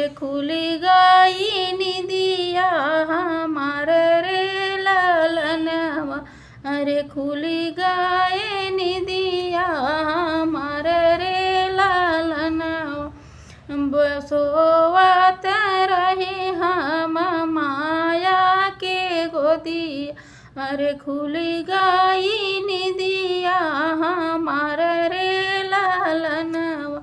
अरे खुली गई निदिया हमार रे लालनवा, अरे खुली गई निदिया हमार रे लालनवा। बसोवत रहे हम माया के गोदिया, अरे खुली गई निदिया हमार रे लालनवा,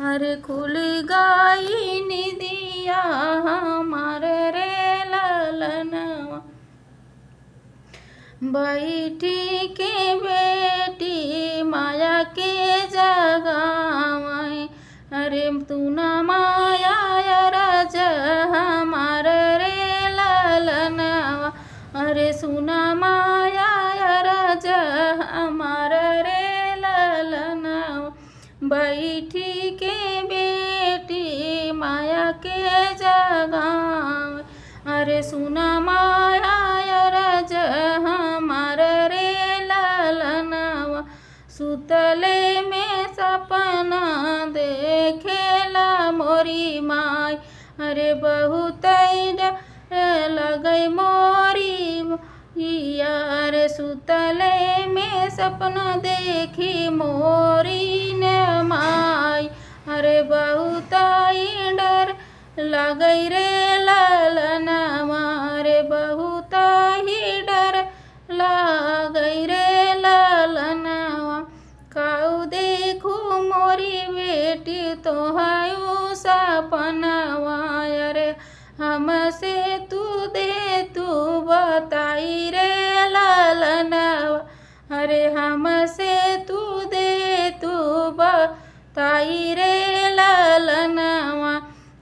अरे खुली गई निदिया हमार रे लालनवा। बैठी के बेटी माया के जगावै, अरे तू न माया रज हमार रे लालनवा, अरे सुना माया रज हमार रे लालनवा। बैठी के बेटी माया के जगावै, अरे सुना माया रज हमार रे लालनवा। सुतले में सपना देखेला मोरी माई, अरे बहुत लगई मोरी यार। सुतले में सपना देखी मोरी ने माई, अरे बहुत डर लगई रे लालनवा, अरे बहुत ही डर लगई रे लालनवा। काऊ देखू मोरी बेटी तो हायू सपनवा, अरे हमसे तू दे तू बताई रे लालनवा, अरे हमसे तू दे तू बताई रे लालनवा।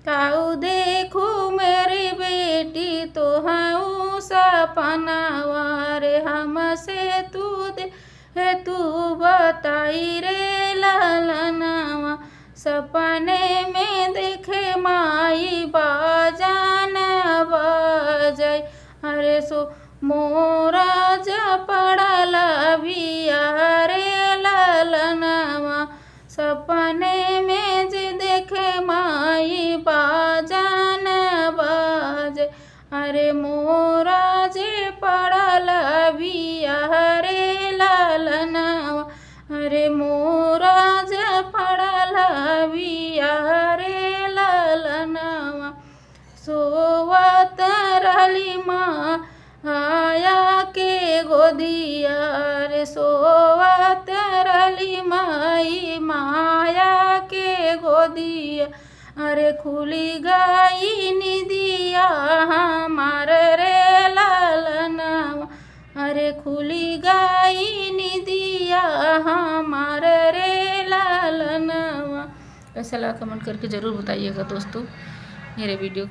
काऊ देखू मेरी बेटी तो हाऊ सपनवा, अरे हमसे तू दे तू बताई रे लालनवा। सपने में देखे माई बाजान बजै, अरे सो मोरा पड़ल बिया रे लालनवा। सपने में जे देखे माई बाजान बजै, अरे मोरा पड़ल बिया रे लालनवा, अरे मोरा पड़ल बिया रे लालनवा। सोवत रहली माया के गोदिया, रे सोवत रहली माई माया के गोदिया, अरे खुली गई निदिया हमार रे लालनवा, अरे खुली गई निदिया हमार रे लालनवा। कैसा लगा कमेंट करके ज़रूर बताइएगा दोस्तों मेरे वीडियो।